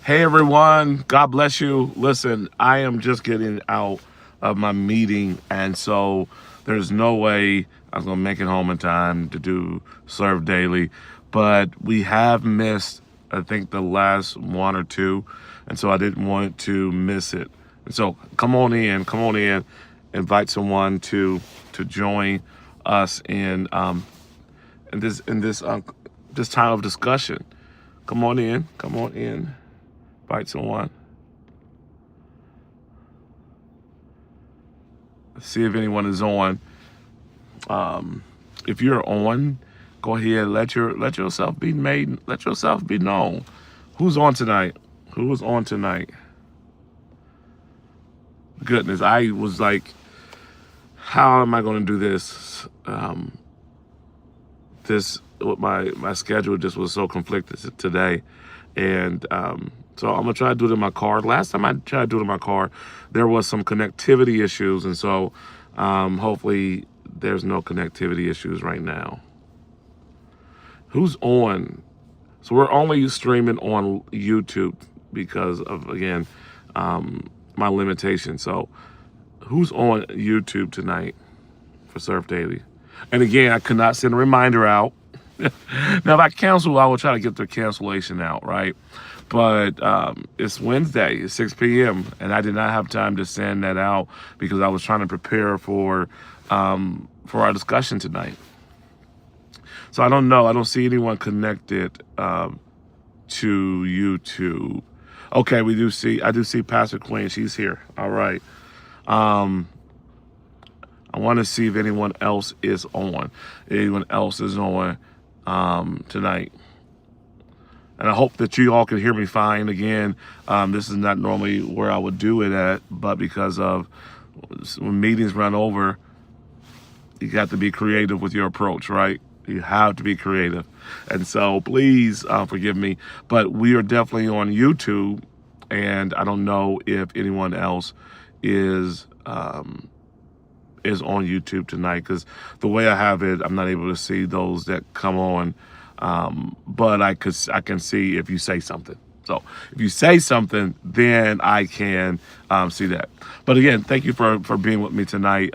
Hey everyone, God bless you. Listen, I am just getting out of my meeting, and so there's no way I'm gonna make it home in time to do Serve Daily. But we have missed, I think, the last one or two, and so I didn't want to miss it. And so come on in, invite someone to join us in this time of discussion. Come on in. Invite someone. See if anyone is on. If you're on, go ahead. Let yourself be made. Let yourself be known. Who's on tonight? Who is on tonight? Goodness, I was like, how am I going to do this? This with my schedule just was so conflicted today, and so I'm gonna try to do it in my car. Last time I tried to do it in my car, there was some connectivity issues, and so hopefully there's no connectivity issues right now. Who's on? So we're only streaming on YouTube because of, again, my limitation. So who's on YouTube tonight for Surf Daily? And again, I could not send a reminder out. Now, if I cancel, I will try to get the cancellation out, right? But it's Wednesday, it's 6 p.m., and I did not have time to send that out because I was trying to prepare for our discussion tonight. So I don't know. I don't see anyone connected to YouTube. Okay, I do see Pastor Queen. She's here. All right. Um, I want to see if anyone else is on. Anyone else is on tonight. And I hope that you all can hear me fine. Again, this is not normally where I would do it at, but because of when meetings run over, you got to be creative with your approach, right? You have to be creative. And so please forgive me, but we are definitely on YouTube, and I don't know if anyone else is on YouTube tonight, because the way I have it, I'm not able to see those that come on. But I can see if you say something. So if you say something, then I can see that. But again, thank you for being with me tonight.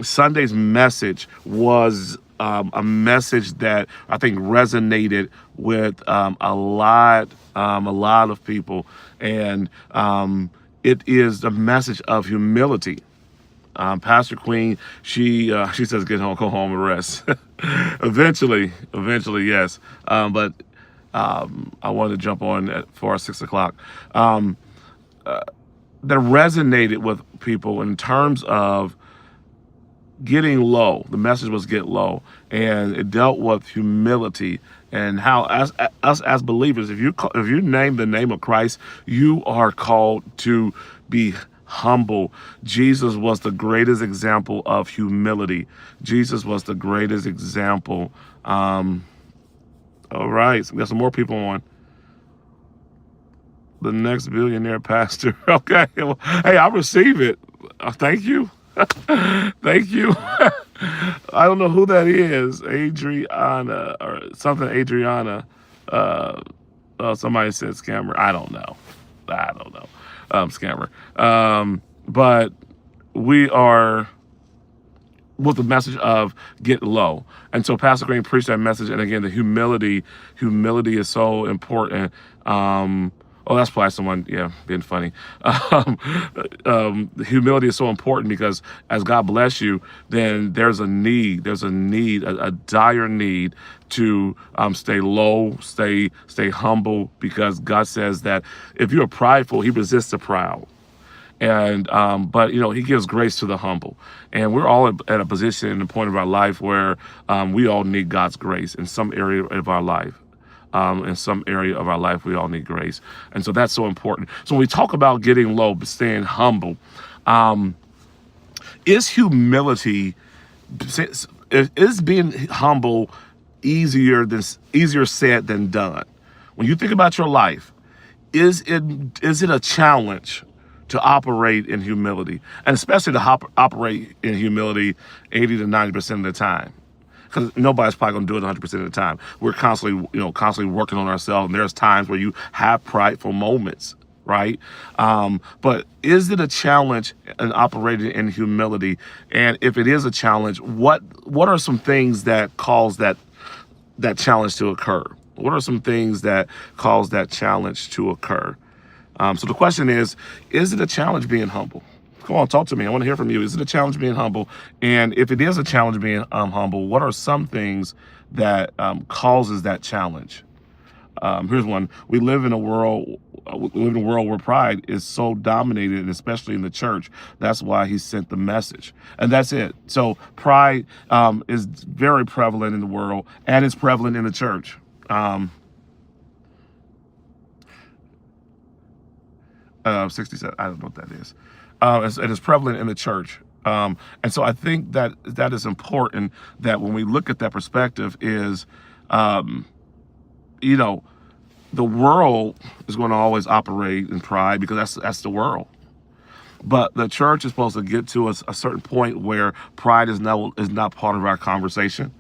Sunday's message was a message that I think resonated with a lot of people, and it is the message of humility. Pastor Queen, she says, "Get home, go home and rest." eventually, yes. But I wanted to jump on for our 6 o'clock. That resonated with people in terms of getting low. The message was get low, and it dealt with humility and how us as believers, if you name the name of Christ, you are called to be humble. Jesus was the greatest example of humility. Jesus was the greatest example. All right, so we got some more people on. The next billionaire pastor. Okay, well, hey, I receive it. Thank you. Thank you. I don't know who that is. Adriana or something. Adriana. Somebody said scammer. I don't know. Scammer. But we are with the message of get low. And so Pastor Green preached that message. And again, the humility is so important. That's probably someone, being funny. Humility is so important because as God bless you, then there's a dire need to stay low, stay humble, because God says that if you're prideful, He resists the proud. And but He gives grace to the humble, and we're all at a position and a point of our life where we all need God's grace in some area of our life. In some area of our life, we all need grace, and so that's so important. So when we talk about getting low, but staying humble, is humility, is being humble easier said than done? When you think about your life, is it a challenge to operate in humility, and especially to operate in humility 80 to 90% of the time? because nobody's probably going to do it 100% of the time. We're constantly working on ourselves. And there's times where you have prideful moments, right? But is it a challenge in operating in humility? And if it is a challenge, what are some things that cause that challenge to occur? What are some things that cause that challenge to occur? So the question is it a challenge being humble? Come on, talk to me. I want to hear from you. Is it a challenge being humble? And if it is a challenge being humble, what are some things that causes that challenge? Here's one. We live in a world where pride is so dominated, and especially in the church. That's why he sent the message. And that's it. So pride is very prevalent in the world, and it's prevalent in the church. 67, I don't know what that is. It is prevalent in the church. And so I think that is important, that when we look at that perspective is, the world is going to always operate in pride because that's the world. But the church is supposed to get to a certain point where pride is not part of our conversation.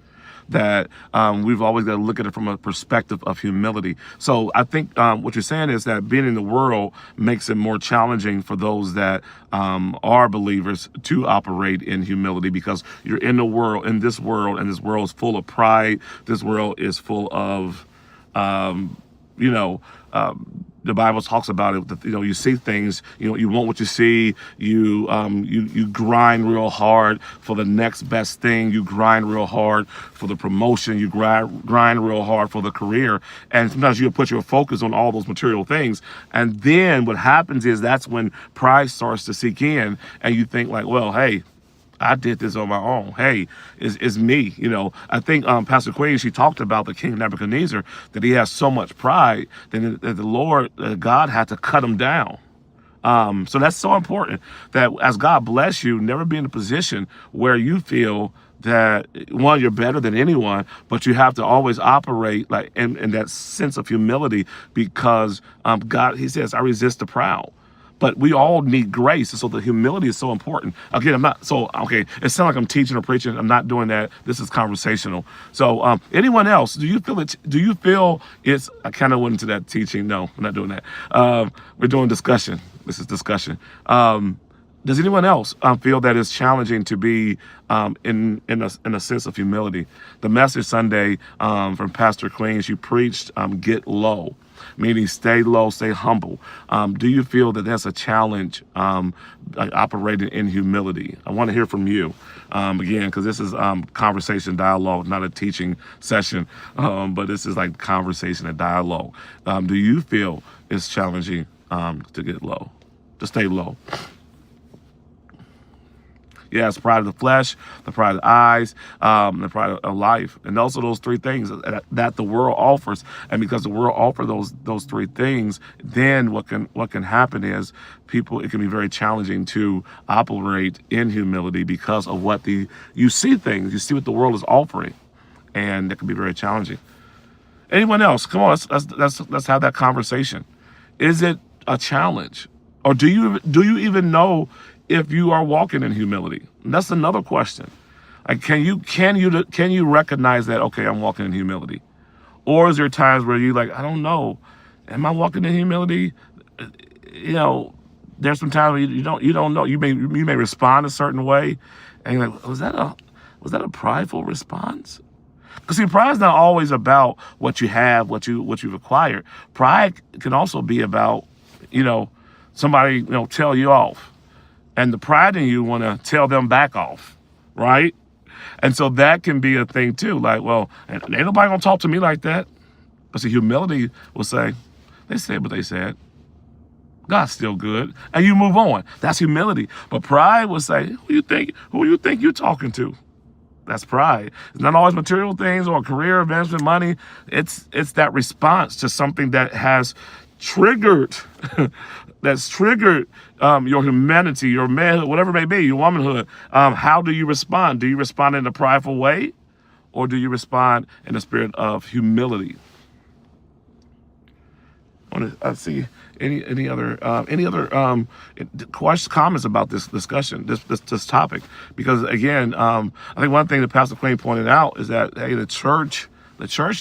That we've always got to look at it from a perspective of humility. So I think what you're saying is that being in the world makes it more challenging for those that are believers to operate in humility, because you're in this world, and this world is full of pride. This world is full of the Bible talks about it. You see things. You want what you see. You grind real hard for the next best thing. You grind real hard for the promotion. You grind real hard for the career. And sometimes you put your focus on all those material things. And then what happens is that's when pride starts to seek in, and you think like, well, hey, I did this on my own. Hey, it's me. I think Pastor Queen, she talked about the king Nebuchadnezzar, that he has so much pride that the Lord, God had to cut him down. So that's so important, that as God bless you, never be in a position where you feel that, one, you're better than anyone, but you have to always operate like in that sense of humility, because God, he says, I resist the proud. But we all need grace, and so the humility is so important. Again, it sounds like I'm teaching or preaching. I'm not doing that. This is conversational. So anyone else, do you feel it's, I kind of went into that teaching. No, I'm not doing that. We're doing discussion. This is discussion. Does anyone else feel that it's challenging to be in a sense of humility? The message Sunday from Pastor Queen, she preached, get low, meaning stay low, stay humble. Do you feel that that's a challenge, operating in humility? I want to hear from you, again, because this is conversation, dialogue, not a teaching session, but this is like conversation and dialogue. Do you feel it's challenging to get low, to stay low? Yes, pride of the flesh, the pride of the eyes, the pride of life. And those are those three things that the world offers. And because the world offers those three things, then what can happen is it can be very challenging to operate in humility because of you see what the world is offering. And it can be very challenging. Anyone else? Come on, let's have that conversation. Is it a challenge? Or do you even know if you are walking in humility? And that's another question. Like, can you recognize that, okay, I'm walking in humility? Or is there times where you like, I don't know, am I walking in humility? There's some times where you don't know. You may respond a certain way, and you're like, was that a prideful response? Because see, pride is not always about what you have, what you've acquired. Pride can also be about, somebody tell you off. And the pride in you want to tell them back off, right? And so that can be a thing too. Like, well, ain't nobody gonna talk to me like that. But see, humility will say, they said what they said. God's still good, and you move on. That's humility. But pride will say, who you think you're talking to? That's pride. It's not always material things or career advancement, money. It's that response to something that has triggered your humanity, your manhood, whatever it may be, your womanhood. How do you respond? Do you respond in a prideful way, or do you respond in a spirit of humility? I want to see any other questions, comments about this discussion, this topic, because again, I think one thing that Pastor Queen pointed out is that, hey, the church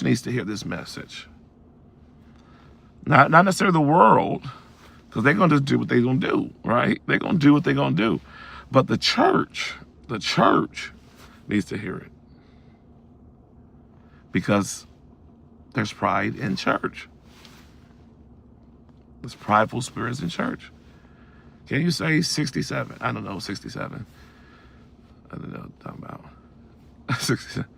needs to hear this message, not necessarily the world, because they're going to do what they're going to do, right? They're going to do what they're going to do, but the church needs to hear it, because there's pride in church. There's prideful spirits in church. Can you say 67? I don't know, 67. I don't know what I'm talking about. 67.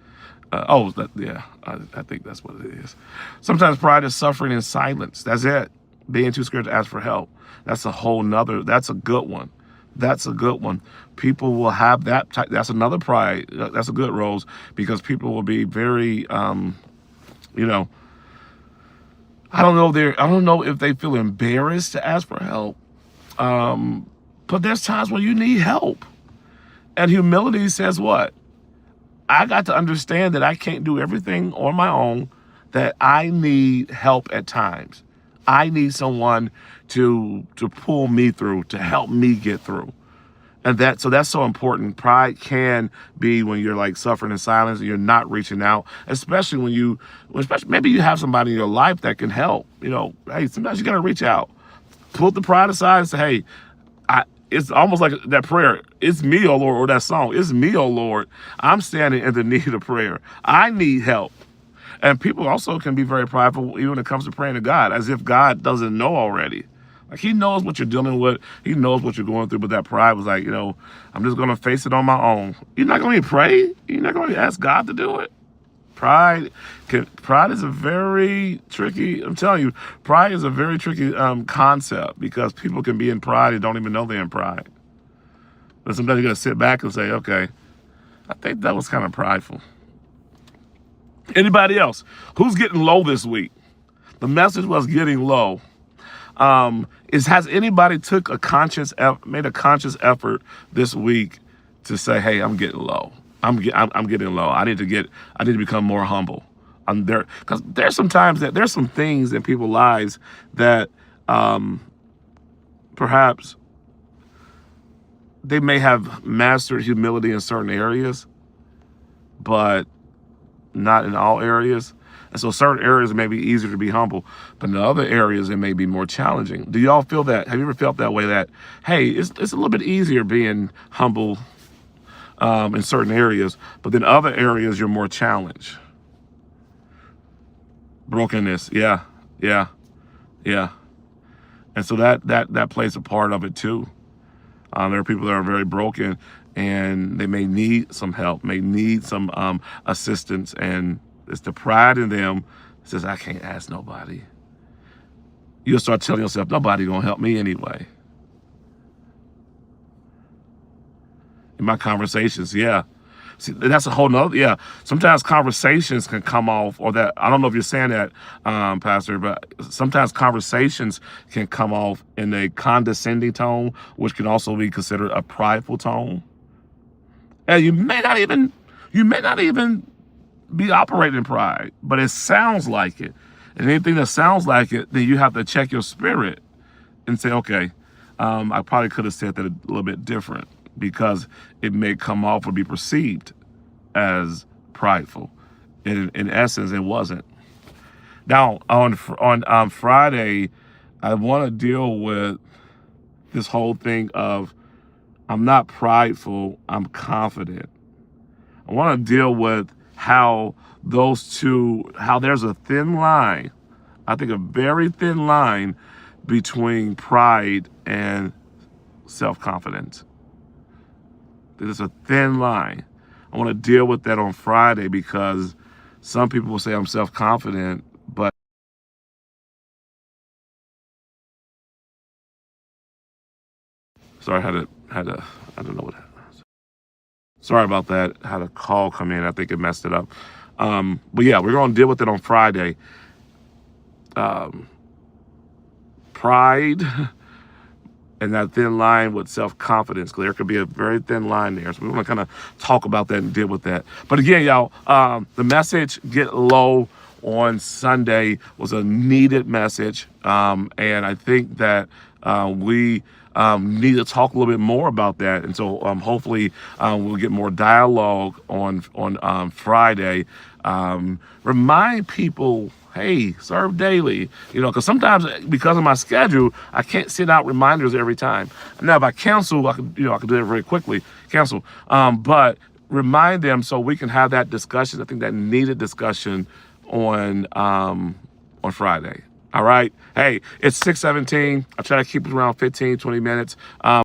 I think that's what it is. Sometimes pride is suffering in silence. That's it. Being too scared to ask for help. That's a whole nother, that's a good one. That's a good one. People will have that type, that's another pride. That's a good, Rose, because people will be very, I don't know if they feel embarrassed to ask for help. But there's times when you need help. And humility says what? I got to understand that I can't do everything on my own, that I need help at times. I need someone to pull me through, to help me get through. And that's so important. Pride can be when you're like suffering in silence and you're not reaching out, especially maybe you have somebody in your life that can help. Hey, sometimes you got to reach out, put the pride aside and say, hey, it's almost like that prayer. It's me, oh Lord, or that song. It's me, oh Lord. I'm standing in the need of prayer. I need help. And people also can be very prideful even when it comes to praying to God, as if God doesn't know already. Like he knows what you're dealing with. He knows what you're going through. But that pride was like, I'm just going to face it on my own. You're not going to pray. You're not going to ask God to do it. Pride is a very tricky, I'm telling you, pride is a very tricky concept, because people can be in pride and don't even know they're in pride. But sometimes you got to sit back and say, okay, I think that was kind of prideful. Anybody else? Who's getting low this week? The message was getting low. Has anybody made a conscious effort this week to say, hey, I'm getting low. I'm getting low. I need to become more humble. I'm there, because there's some things in people's lives that perhaps they may have mastered humility in certain areas, but not in all areas. And so certain areas may be easier to be humble, but in other areas it may be more challenging. Do y'all feel that? Have you ever felt that way, that, hey, it's a little bit easier being humble in certain areas, but then other areas you're more challenged? Brokenness, yeah. And so that plays a part of it too. There are people that are very broken, and they may need some help, may need some assistance, and it's the pride in them that says, I can't ask nobody. You'll start telling yourself, nobody gonna help me anyway. In my conversations, yeah. See, that's a whole nother, yeah. Sometimes conversations can come off, or that, I don't know if you're saying that, Pastor, but sometimes conversations can come off in a condescending tone, which can also be considered a prideful tone. And you may not even be operating in pride, but it sounds like it. And anything that sounds like it, then you have to check your spirit and say, okay, I probably could have said that a little bit different, because it may come off or be perceived as prideful. In essence, it wasn't. Now, on Friday, I want to deal with this whole thing of, I'm not prideful, I'm confident. I want to deal with how there's a thin line, I think a very thin line between pride and self-confidence. There's a thin line. I want to deal with that on Friday, because some people will say I'm self-confident, but sorry, I don't know what happened. Sorry about that. I had a call come in. I think it messed it up. But yeah, we're going to deal with it on Friday. Pride and that thin line with self-confidence, because there could be a very thin line there. So we want to kind of talk about that and deal with that. But again, y'all, the message, get low, on Sunday was a needed message. And I think that we need to talk a little bit more about that. And so hopefully we'll get more dialogue on Friday. Remind people, hey, serve daily, because sometimes because of my schedule, I can't send out reminders every time. Now, if I cancel, I can do that very quickly, cancel. But remind them so we can have that discussion. I think that needed discussion on Friday. All right. Hey, it's 6:17. I try to keep it around 15, 20 minutes.